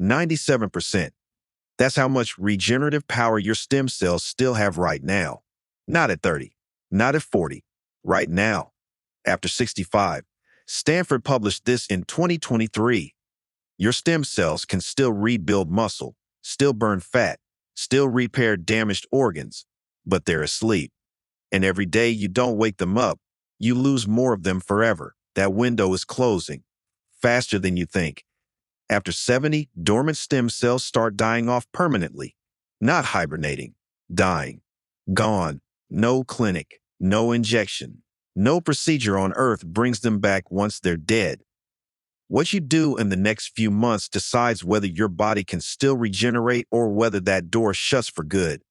97%. That's how much regenerative power your stem cells still have right now. Not at 30, not at 40, right now. After 65, Stanford published this in 2023. Your stem cells can still rebuild muscle, still burn fat, still repair damaged organs, but they're asleep. And every day you don't wake them up, you lose more of them forever. That window is closing faster than you think. After 70, dormant stem cells start dying off permanently. Not hibernating, dying. Gone. No clinic, no injection, no procedure on Earth brings them back once they're dead. What you do in the next few months decides whether your body can still regenerate or whether that door shuts for good.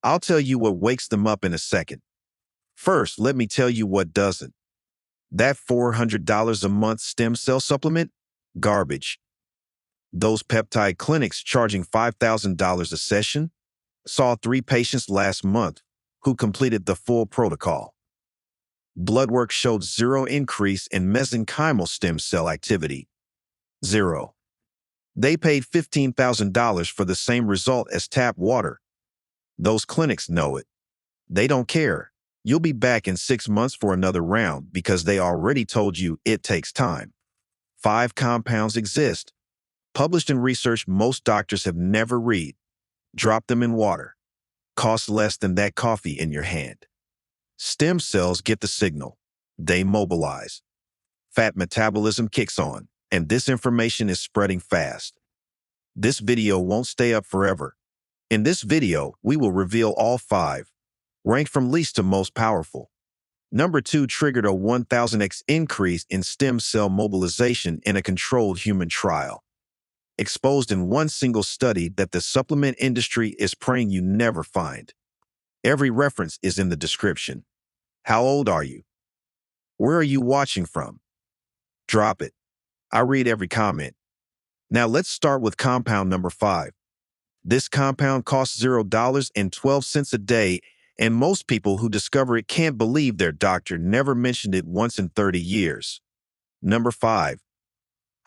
I'll tell you what wakes them up in a second. First, let me tell you what doesn't. That $400 a month stem cell supplement? Garbage. Those peptide clinics charging $5,000 a session? Saw 3 patients last month who completed the full protocol. Blood work showed 0 increase in mesenchymal stem cell activity. 0. They paid $15,000 for the same result as tap water. Those clinics know it. They don't care. You'll be back in 6 months for another round because they already told you it takes time. 5 compounds exist, published in research most doctors have never read. Drop them in water. Costs less than that coffee in your hand. Stem cells get the signal. They mobilize. Fat metabolism kicks on, and this information is spreading fast. This video won't stay up forever. In this video, we will reveal all 5, ranked from least to most powerful. Number 2 triggered a 1000x increase in stem cell mobilization in a controlled human trial. Exposed in one single study that the supplement industry is praying you never find. Every reference is in the description. How old are you? Where are you watching from? Drop it. I read every comment. Now let's start with compound number 5. This compound costs $0.12 a day, and most people who discover it can't believe their doctor never mentioned it once in 30 years. Number 5.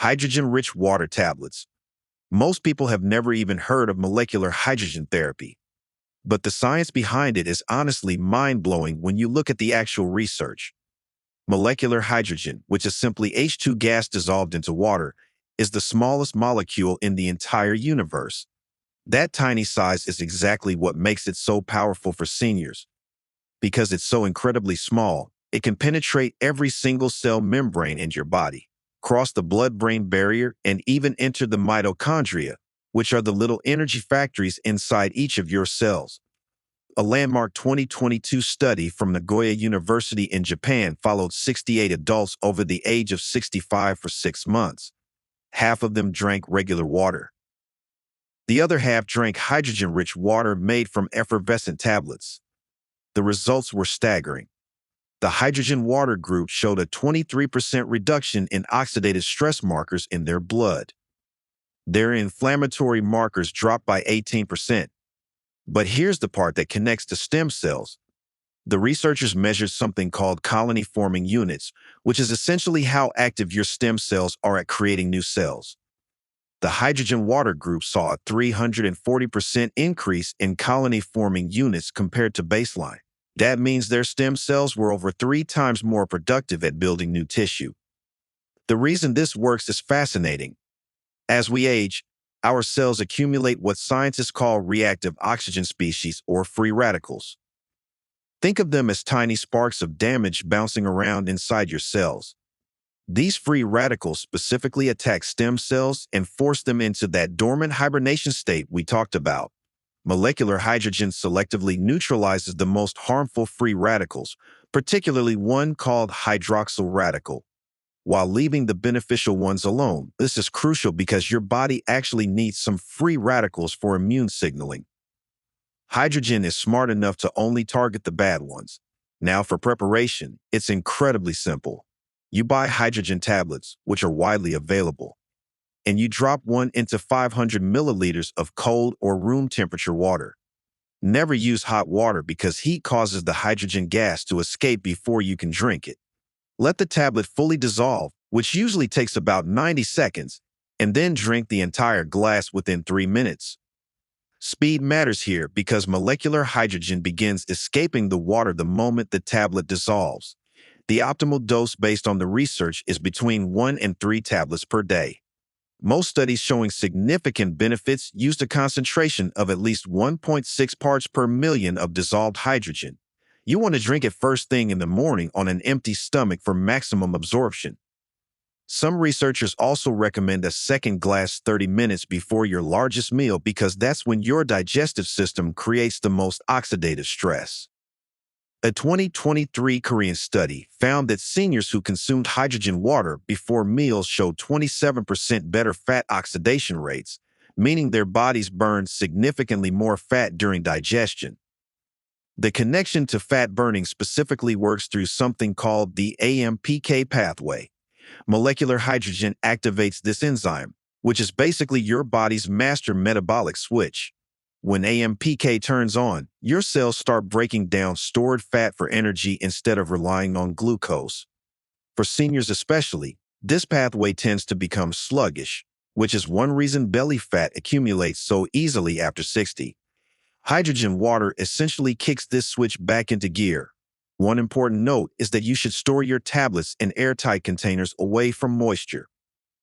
Hydrogen-rich water tablets. Most people have never even heard of molecular hydrogen therapy. But the science behind it is honestly mind-blowing when you look at the actual research. Molecular hydrogen, which is simply H2 gas dissolved into water, is the smallest molecule in the entire universe. That tiny size is exactly what makes it so powerful for seniors. Because it's so incredibly small, it can penetrate every single cell membrane in your body, cross the blood-brain barrier, and even enter the mitochondria, which are the little energy factories inside each of your cells. A landmark 2022 study from Nagoya University in Japan followed 68 adults over the age of 65 for 6 months. Half of them drank regular water. The other half drank hydrogen-rich water made from effervescent tablets. The results were staggering. The hydrogen water group showed a 23% reduction in oxidative stress markers in their blood. Their inflammatory markers dropped by 18%. But here's the part that connects to stem cells. The researchers measured something called colony-forming units, which is essentially how active your stem cells are at creating new cells. The hydrogen water group saw a 340% increase in colony-forming units compared to baseline. That means their stem cells were over 3 times more productive at building new tissue. The reason this works is fascinating. As we age, our cells accumulate what scientists call reactive oxygen species or free radicals. Think of them as tiny sparks of damage bouncing around inside your cells. These free radicals specifically attack stem cells and force them into that dormant hibernation state we talked about. Molecular hydrogen selectively neutralizes the most harmful free radicals, particularly one called hydroxyl radical, while leaving the beneficial ones alone. This is crucial because your body actually needs some free radicals for immune signaling. Hydrogen is smart enough to only target the bad ones. Now for preparation, it's incredibly simple. You buy hydrogen tablets, which are widely available, and you drop one into 500 milliliters of cold or room temperature water. Never use hot water because heat causes the hydrogen gas to escape before you can drink it. Let the tablet fully dissolve, which usually takes about 90 seconds, and then drink the entire glass within 3 minutes. Speed matters here because molecular hydrogen begins escaping the water the moment the tablet dissolves. The optimal dose based on the research is between 1 and 3 tablets per day. Most studies showing significant benefits used a concentration of at least 1.6 parts per million of dissolved hydrogen. You want to drink it first thing in the morning on an empty stomach for maximum absorption. Some researchers also recommend a second glass 30 minutes before your largest meal because that's when your digestive system creates the most oxidative stress. A 2023 Korean study found that seniors who consumed hydrogen water before meals showed 27% better fat oxidation rates, meaning their bodies burned significantly more fat during digestion. The connection to fat burning specifically works through something called the AMPK pathway. Molecular hydrogen activates this enzyme, which is basically your body's master metabolic switch. When AMPK turns on, your cells start breaking down stored fat for energy instead of relying on glucose. For seniors especially, this pathway tends to become sluggish, which is one reason belly fat accumulates so easily after 60. Hydrogen water essentially kicks this switch back into gear. One important note is that you should store your tablets in airtight containers away from moisture.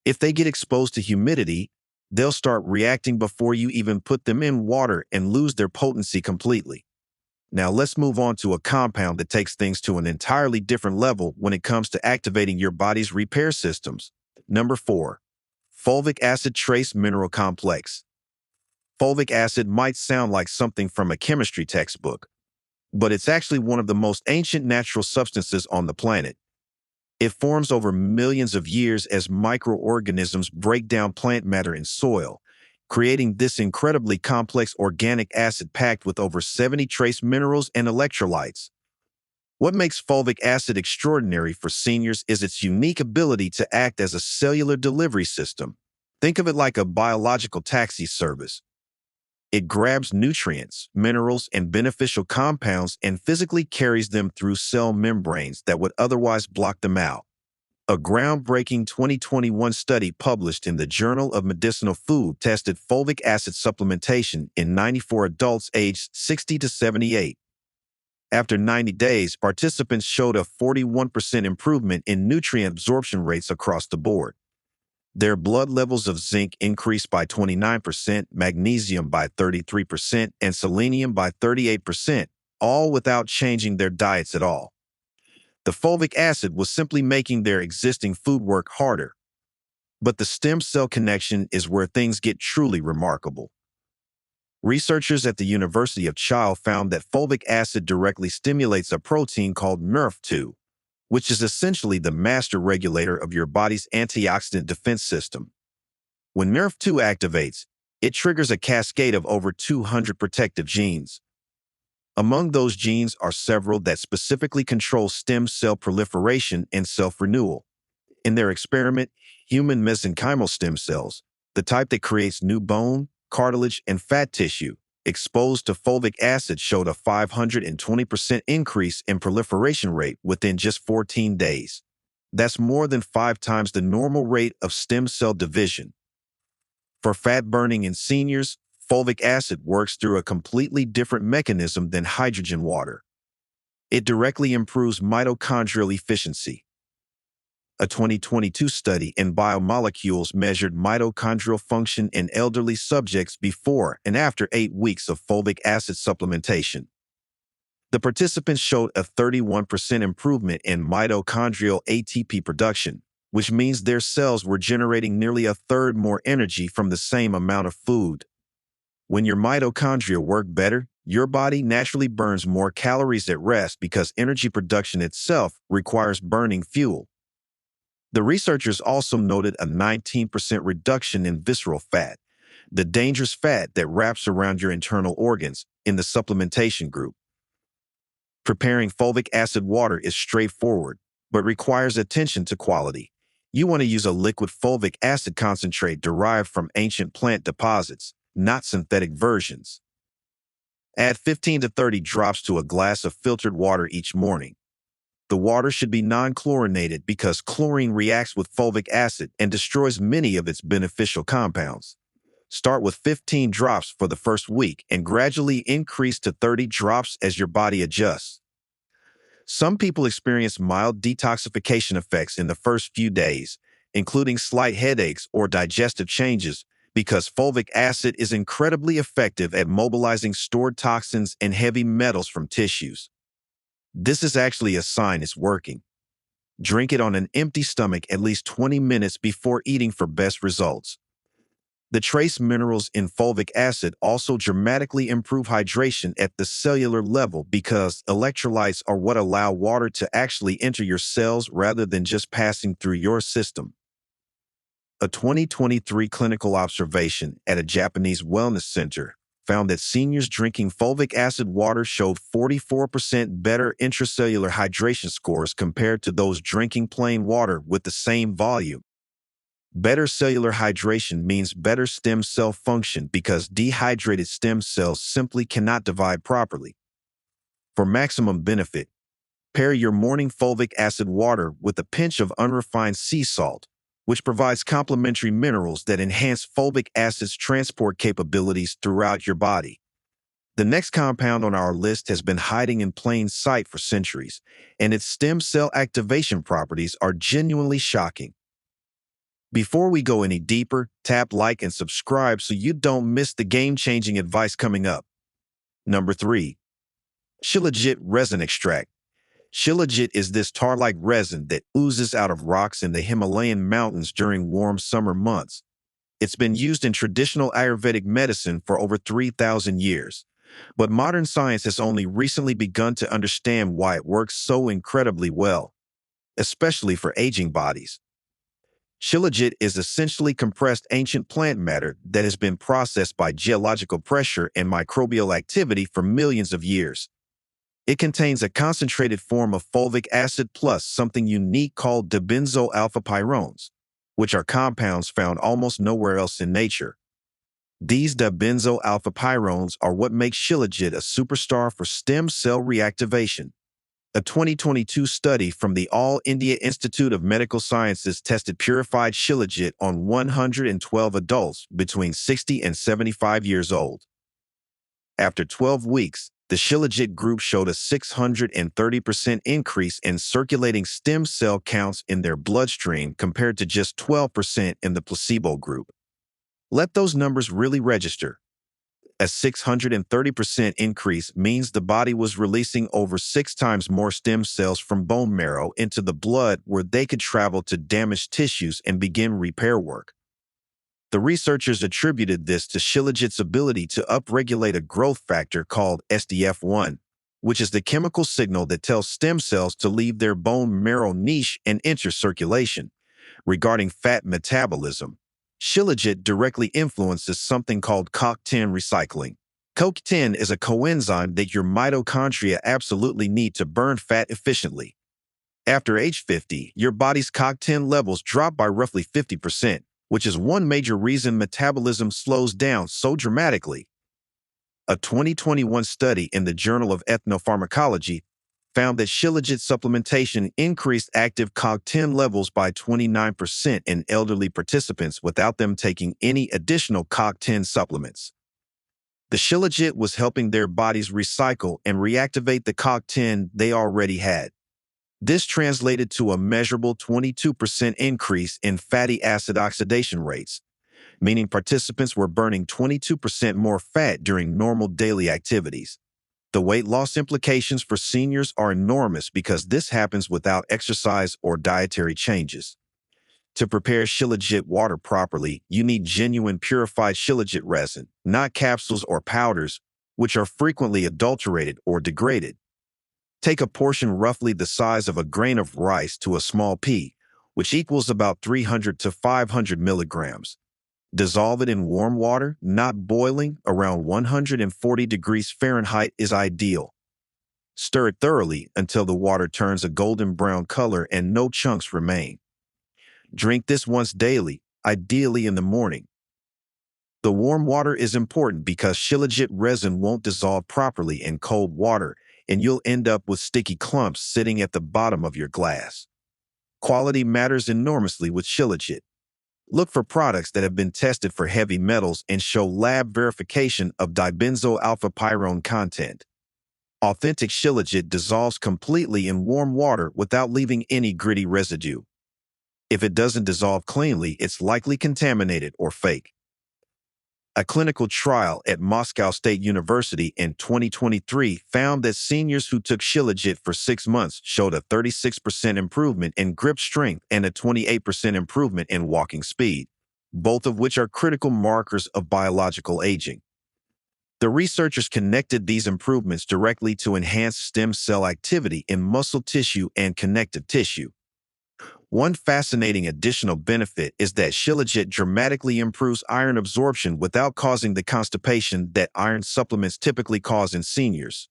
If they get exposed to humidity, they'll start reacting before you even put them in water and lose their potency completely. Now let's move on to a compound that takes things to an entirely different level when it comes to activating your body's repair systems. Number 4. Fulvic acid trace mineral complex. Fulvic acid might sound like something from a chemistry textbook, but it's actually one of the most ancient natural substances on the planet. It forms over millions of years as microorganisms break down plant matter in soil, creating this incredibly complex organic acid packed with over 70 trace minerals and electrolytes. What makes fulvic acid extraordinary for seniors is its unique ability to act as a cellular delivery system. Think of it like a biological taxi service. It grabs nutrients, minerals, and beneficial compounds and physically carries them through cell membranes that would otherwise block them out. A groundbreaking 2021 study published in the Journal of Medicinal Food tested fulvic acid supplementation in 94 adults aged 60 to 78. After 90 days, participants showed a 41% improvement in nutrient absorption rates across the board. Their blood levels of zinc increased by 29%, magnesium by 33%, and selenium by 38%, all without changing their diets at all. The fulvic acid was simply making their existing food work harder. But the stem cell connection is where things get truly remarkable. Researchers at the University of Child found that fulvic acid directly stimulates a protein called NRF2, which is essentially the master regulator of your body's antioxidant defense system. When NRF2 activates, it triggers a cascade of over 200 protective genes. Among those genes are several that specifically control stem cell proliferation and self-renewal. In their experiment, human mesenchymal stem cells, the type that creates new bone, cartilage, and fat tissue, exposed to fulvic acid showed a 520% increase in proliferation rate within just 14 days. That's more than 5 times the normal rate of stem cell division. For fat burning in seniors, fulvic acid works through a completely different mechanism than hydrogen water. It directly improves mitochondrial efficiency. A 2022 study in biomolecules measured mitochondrial function in elderly subjects before and after 8 weeks of fulvic acid supplementation. The participants showed a 31% improvement in mitochondrial ATP production, which means their cells were generating nearly a third more energy from the same amount of food. When your mitochondria work better, your body naturally burns more calories at rest because energy production itself requires burning fuel. The researchers also noted a 19% reduction in visceral fat, the dangerous fat that wraps around your internal organs, in the supplementation group. Preparing fulvic acid water is straightforward, but requires attention to quality. You want to use a liquid fulvic acid concentrate derived from ancient plant deposits, not synthetic versions. Add 15 to 30 drops to a glass of filtered water each morning. The water should be non-chlorinated because chlorine reacts with fulvic acid and destroys many of its beneficial compounds. Start with 15 drops for the first week and gradually increase to 30 drops as your body adjusts. Some people experience mild detoxification effects in the first few days, including slight headaches or digestive changes, because fulvic acid is incredibly effective at mobilizing stored toxins and heavy metals from tissues. This is actually a sign it's working. Drink it on an empty stomach at least 20 minutes before eating for best results. The trace minerals in fulvic acid also dramatically improve hydration at the cellular level because electrolytes are what allow water to actually enter your cells rather than just passing through your system. A 2023 clinical observation at a Japanese wellness center found that seniors drinking fulvic acid water showed 44% better intracellular hydration scores compared to those drinking plain water with the same volume. Better cellular hydration means better stem cell function because dehydrated stem cells simply cannot divide properly. For maximum benefit, pair your morning fulvic acid water with a pinch of unrefined sea salt, which provides complementary minerals that enhance fulvic acid's transport capabilities throughout your body. The next compound on our list has been hiding in plain sight for centuries, and its stem cell activation properties are genuinely shocking. Before we go any deeper, tap like and subscribe so you don't miss the game-changing advice coming up. Number 3. Shilajit resin extract. Shilajit is this tar-like resin that oozes out of rocks in the Himalayan mountains during warm summer months. It's been used in traditional Ayurvedic medicine for over 3,000 years, but modern science has only recently begun to understand why it works so incredibly well, especially for aging bodies. Shilajit is essentially compressed ancient plant matter that has been processed by geological pressure and microbial activity for millions of years. It contains a concentrated form of fulvic acid plus something unique called dibenzoyl alpha-pyrones, which are compounds found almost nowhere else in nature. These dibenzoyl alpha-pyrones are what make Shilajit a superstar for stem cell reactivation. A 2022 study from the All India Institute of Medical Sciences tested purified Shilajit on 112 adults between 60 and 75 years old. After 12 weeks, the Shilajit group showed a 630% increase in circulating stem cell counts in their bloodstream compared to just 12% in the placebo group. Let those numbers really register. A 630% increase means the body was releasing over 6 times more stem cells from bone marrow into the blood where they could travel to damaged tissues and begin repair work. The researchers attributed this to Shilajit's ability to upregulate a growth factor called SDF1, which is the chemical signal that tells stem cells to leave their bone marrow niche and enter circulation. Regarding fat metabolism, Shilajit directly influences something called CoQ10 recycling. CoQ10 is a coenzyme that your mitochondria absolutely need to burn fat efficiently. After age 50, your body's CoQ10 levels drop by roughly 50%, which is one major reason metabolism slows down so dramatically. A 2021 study in the Journal of Ethnopharmacology found that Shilajit supplementation increased active CoQ10 levels by 29% in elderly participants without them taking any additional CoQ10 supplements. The Shilajit was helping their bodies recycle and reactivate the CoQ10 they already had. This translated to a measurable 22% increase in fatty acid oxidation rates, meaning participants were burning 22% more fat during normal daily activities. The weight loss implications for seniors are enormous because this happens without exercise or dietary changes. To prepare Shilajit water properly, you need genuine purified Shilajit resin, not capsules or powders, which are frequently adulterated or degraded. Take a portion roughly the size of a grain of rice to a small pea, which equals about 300 to 500 milligrams. Dissolve it in warm water, not boiling, around 140 degrees Fahrenheit is ideal. Stir it thoroughly until the water turns a golden brown color and no chunks remain. Drink this once daily, ideally in the morning. The warm water is important because Shilajit resin won't dissolve properly in cold water and you'll end up with sticky clumps sitting at the bottom of your glass. Quality matters enormously with Shilajit. Look for products that have been tested for heavy metals and show lab verification of dibenzoyl alpha-pyrrone content. Authentic Shilajit dissolves completely in warm water without leaving any gritty residue. If it doesn't dissolve cleanly, it's likely contaminated or fake. A clinical trial at Moscow State University in 2023 found that seniors who took Shilajit for 6 months showed a 36% improvement in grip strength and a 28% improvement in walking speed, both of which are critical markers of biological aging. The researchers connected these improvements directly to enhanced stem cell activity in muscle tissue and connective tissue. One fascinating additional benefit is that Shilajit dramatically improves iron absorption without causing the constipation that iron supplements typically cause in seniors.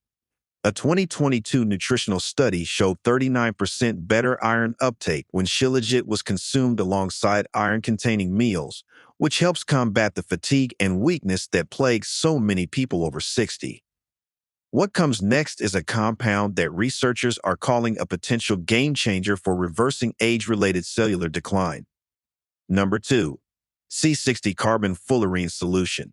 A 2022 nutritional study showed 39% better iron uptake when Shilajit was consumed alongside iron-containing meals, which helps combat the fatigue and weakness that plagues so many people over 60. What comes next is a compound that researchers are calling a potential game-changer for reversing age-related cellular decline. Number 2. C60 carbon fullerene solution.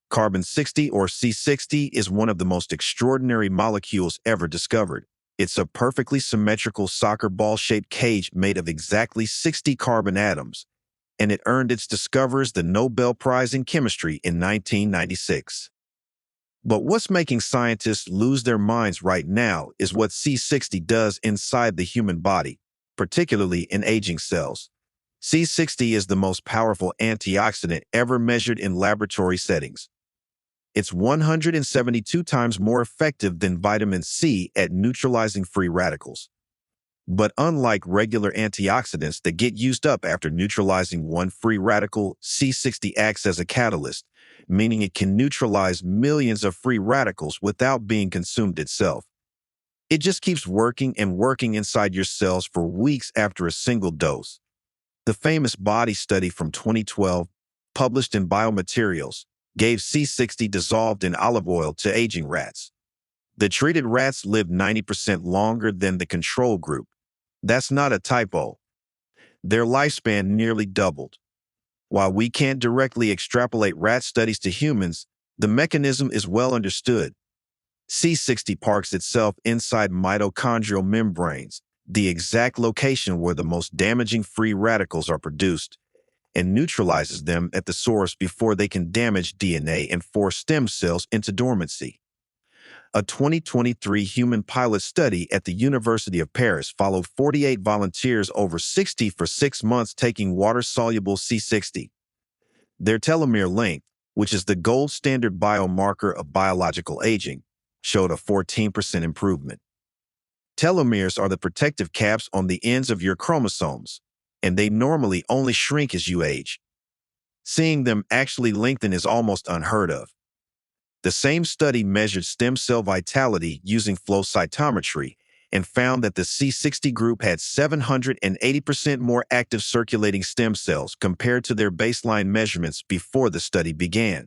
Carbon-60 or C60 is one of the most extraordinary molecules ever discovered. It's a perfectly symmetrical soccer ball-shaped cage made of exactly 60 carbon atoms, and it earned its discoverers the Nobel Prize in Chemistry in 1996. But what's making scientists lose their minds right now is what C60 does inside the human body, particularly in aging cells. C60 is the most powerful antioxidant ever measured in laboratory settings. It's 172 times more effective than vitamin C at neutralizing free radicals. But unlike regular antioxidants that get used up after neutralizing one free radical, C60 acts as a catalyst, meaning it can neutralize millions of free radicals without being consumed itself. It just keeps working and working inside your cells for weeks after a single dose. The famous body study from 2012, published in Biomaterials, gave C60 dissolved in olive oil to aging rats. The treated rats lived 90% longer than the control group. That's not a typo. Their lifespan nearly doubled. While we can't directly extrapolate rat studies to humans, the mechanism is well understood. C60 parks itself inside mitochondrial membranes, the exact location where the most damaging free radicals are produced, and neutralizes them at the source before they can damage DNA and force stem cells into dormancy. A 2023 human pilot study at the University of Paris followed 48 volunteers over 60 for 6 months taking water-soluble C60. Their telomere length, which is the gold standard biomarker of biological aging, showed a 14% improvement. Telomeres are the protective caps on the ends of your chromosomes, and they normally only shrink as you age. Seeing them actually lengthen is almost unheard of. The same study measured stem cell vitality using flow cytometry and found that the C60 group had 780% more active circulating stem cells compared to their baseline measurements before the study began.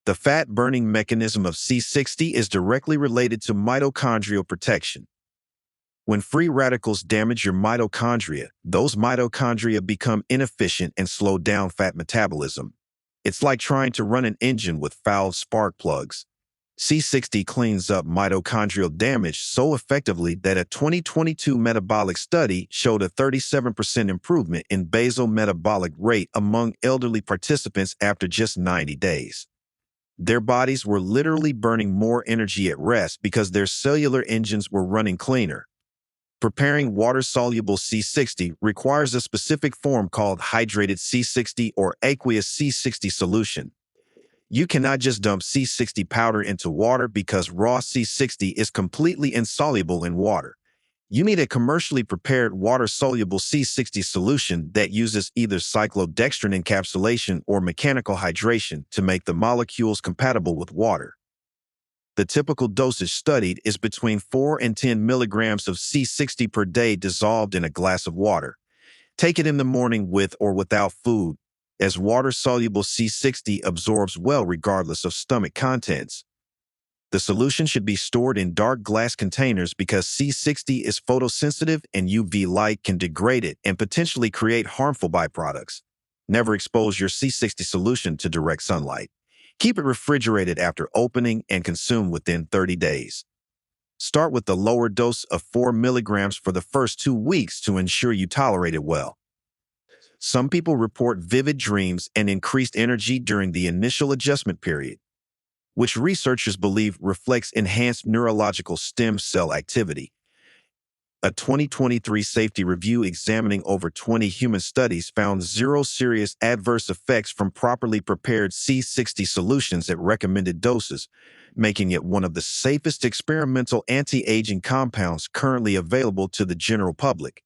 The fat-burning mechanism of C60 is directly related to mitochondrial protection. When free radicals damage your mitochondria, those mitochondria become inefficient and slow down fat metabolism. It's like trying to run an engine with foul spark plugs. C60 cleans up mitochondrial damage so effectively that a 2022 metabolic study showed a 37% improvement in basal metabolic rate among elderly participants after just 90 days. Their bodies were literally burning more energy at rest because their cellular engines were running cleaner. Preparing water-soluble C60 requires a specific form called hydrated C60 or aqueous C60 solution. You cannot just dump C60 powder into water because raw C60 is completely insoluble in water. You need a commercially prepared water-soluble C60 solution that uses either cyclodextrin encapsulation or mechanical hydration to make the molecules compatible with water. The typical dosage studied is between 4 and 10 milligrams of C60 per day dissolved in a glass of water. Take it in the morning with or without food, as water-soluble C60 absorbs well regardless of stomach contents. The solution should be stored in dark glass containers because C60 is photosensitive and UV light can degrade it and potentially create harmful byproducts. Never expose your C60 solution to direct sunlight. Keep it refrigerated after opening and consume within 30 days. Start with the lower dose of 4 milligrams for the first 2 weeks to ensure you tolerate it well. Some people report vivid dreams and increased energy during the initial adjustment period, which researchers believe reflects enhanced neurological stem cell activity. A 2023 safety review examining over 20 human studies found 0 serious adverse effects from properly prepared C60 solutions at recommended doses, making it one of the safest experimental anti-aging compounds currently available to the general public.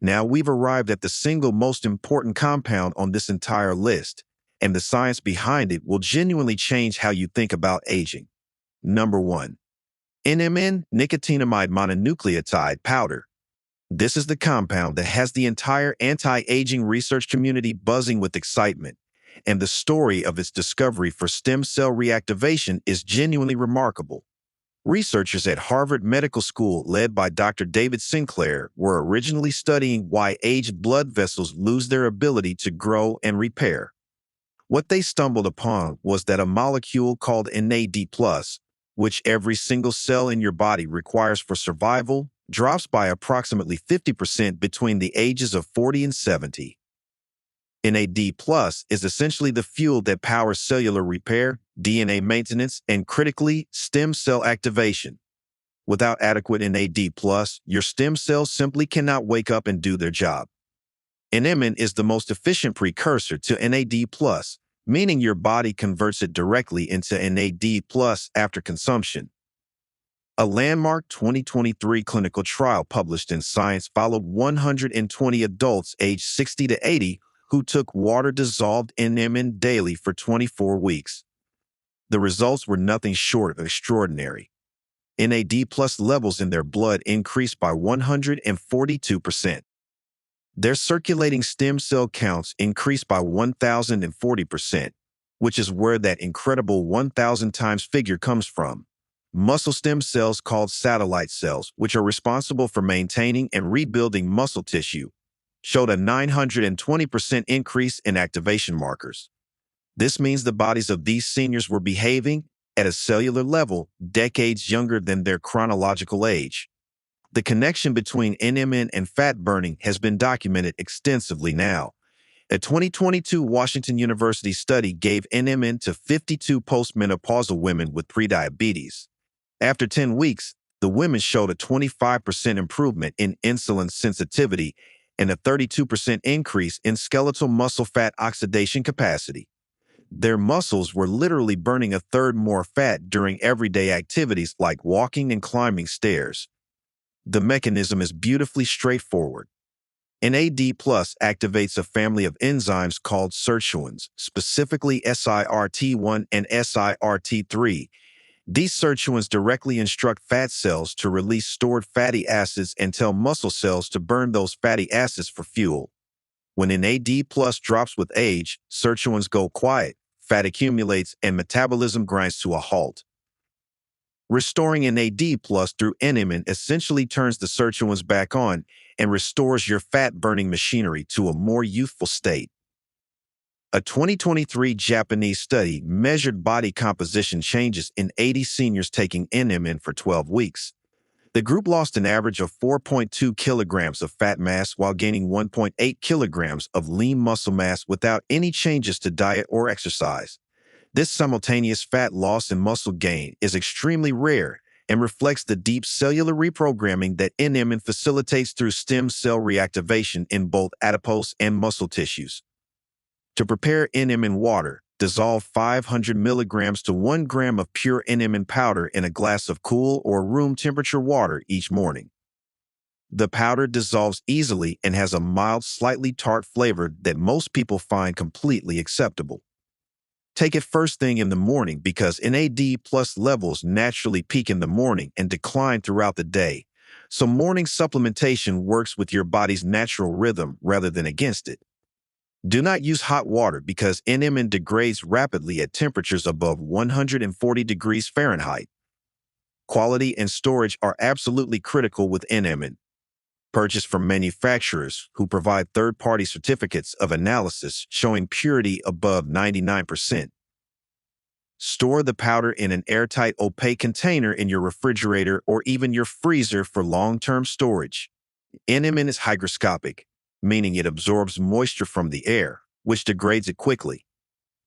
Now we've arrived at the single most important compound on this entire list, and the science behind it will genuinely change how you think about aging. Number 1. NMN nicotinamide mononucleotide powder. This is the compound that has the entire anti-aging research community buzzing with excitement, and the story of its discovery for stem cell reactivation is genuinely remarkable. Researchers at Harvard Medical School, led by Dr. David Sinclair, were originally studying why aged blood vessels lose their ability to grow and repair. What they stumbled upon was that a molecule called NAD+, which every single cell in your body requires for survival, drops by approximately 50% between the ages of 40 and 70. NAD+ is essentially the fuel that powers cellular repair, DNA maintenance, and critically, stem cell activation. Without adequate NAD+, your stem cells simply cannot wake up and do their job. NMN is the most efficient precursor to NAD+, meaning your body converts it directly into NAD+ after consumption. A landmark 2023 clinical trial published in Science followed 120 adults aged 60 to 80 who took water-dissolved NMN daily for 24 weeks. The results were nothing short of extraordinary. NAD+ levels in their blood increased by 142%. Their circulating stem cell counts increased by 1,040%, which is where that incredible 1,000 times figure comes from. Muscle stem cells, called satellite cells, which are responsible for maintaining and rebuilding muscle tissue, showed a 920% increase in activation markers. This means the bodies of these seniors were behaving at a cellular level decades younger than their chronological age. The connection between NMN and fat burning has been documented extensively now. A 2022 Washington University study gave NMN to 52 postmenopausal women with prediabetes. After 10 weeks, the women showed a 25% improvement in insulin sensitivity and a 32% increase in skeletal muscle fat oxidation capacity. Their muscles were literally burning a third more fat during everyday activities like walking and climbing stairs. The mechanism is beautifully straightforward. NAD+ activates a family of enzymes called sirtuins, specifically SIRT1 and SIRT3. These sirtuins directly instruct fat cells to release stored fatty acids and tell muscle cells to burn those fatty acids for fuel. When NAD+ drops with age, sirtuins go quiet, fat accumulates, and metabolism grinds to a halt. Restoring NAD+ through NMN essentially turns the sirtuins back on and restores your fat-burning machinery to a more youthful state. A 2023 Japanese study measured body composition changes in 80 seniors taking NMN for 12 weeks. The group lost an average of 4.2 kilograms of fat mass while gaining 1.8 kilograms of lean muscle mass without any changes to diet or exercise. This simultaneous fat loss and muscle gain is extremely rare and reflects the deep cellular reprogramming that NMN facilitates through stem cell reactivation in both adipose and muscle tissues. To prepare NMN water, dissolve 500 milligrams to 1 gram of pure NMN powder in a glass of cool or room temperature water each morning. The powder dissolves easily and has a mild, slightly tart flavor that most people find completely acceptable. Take it first thing in the morning because NAD+ levels naturally peak in the morning and decline throughout the day, so morning supplementation works with your body's natural rhythm rather than against it. Do not use hot water because NMN degrades rapidly at temperatures above 140 degrees Fahrenheit. Quality and storage are absolutely critical with NMN. Purchase from manufacturers who provide third-party certificates of analysis showing purity above 99%. Store the powder in an airtight, opaque container in your refrigerator or even your freezer for long-term storage. NMN is hygroscopic, meaning it absorbs moisture from the air, which degrades it quickly.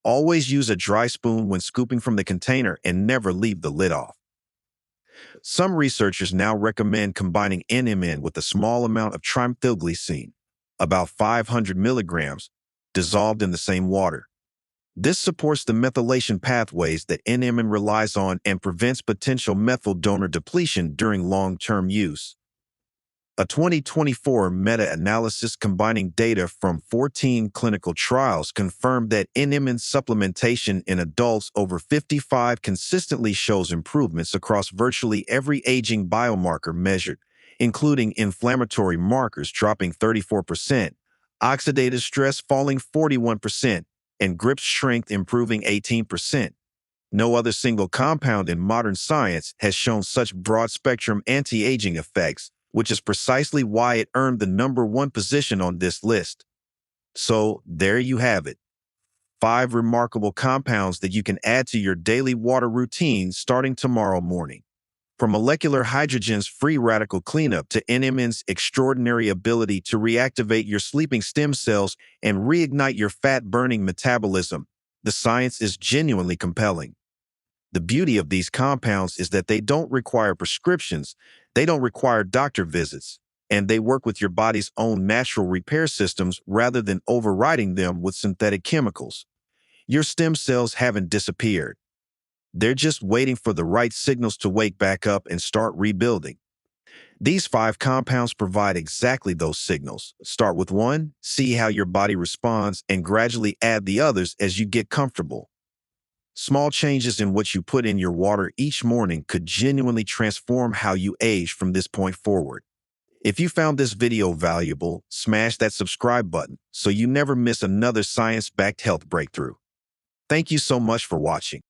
Always use a dry spoon when scooping from the container and never leave the lid off. Some researchers now recommend combining NMN with a small amount of trimethylglycine, about 500 milligrams, dissolved in the same water. This supports the methylation pathways that NMN relies on and prevents potential methyl donor depletion during long-term use. A 2024 meta-analysis combining data from 14 clinical trials confirmed that NMN supplementation in adults over 55 consistently shows improvements across virtually every aging biomarker measured, including inflammatory markers dropping 34%, oxidative stress falling 41%, and grip strength improving 18%. No other single compound in modern science has shown such broad-spectrum anti-aging effects, which is precisely why it earned the #1 position on this list. So there you have it. 5 remarkable compounds that you can add to your daily water routine starting tomorrow morning. From molecular hydrogen's free radical cleanup to NMN's extraordinary ability to reactivate your sleeping stem cells and reignite your fat-burning metabolism, the science is genuinely compelling. The beauty of these compounds is that they don't require prescriptions, they don't require doctor visits, and they work with your body's own natural repair systems rather than overriding them with synthetic chemicals. Your stem cells haven't disappeared. They're just waiting for the right signals to wake back up and start rebuilding. These 5 compounds provide exactly those signals. Start with one, see how your body responds, and gradually add the others as you get comfortable. Small changes in what you put in your water each morning could genuinely transform how you age from this point forward. If you found this video valuable, smash that subscribe button so you never miss another science-backed health breakthrough. Thank you so much for watching.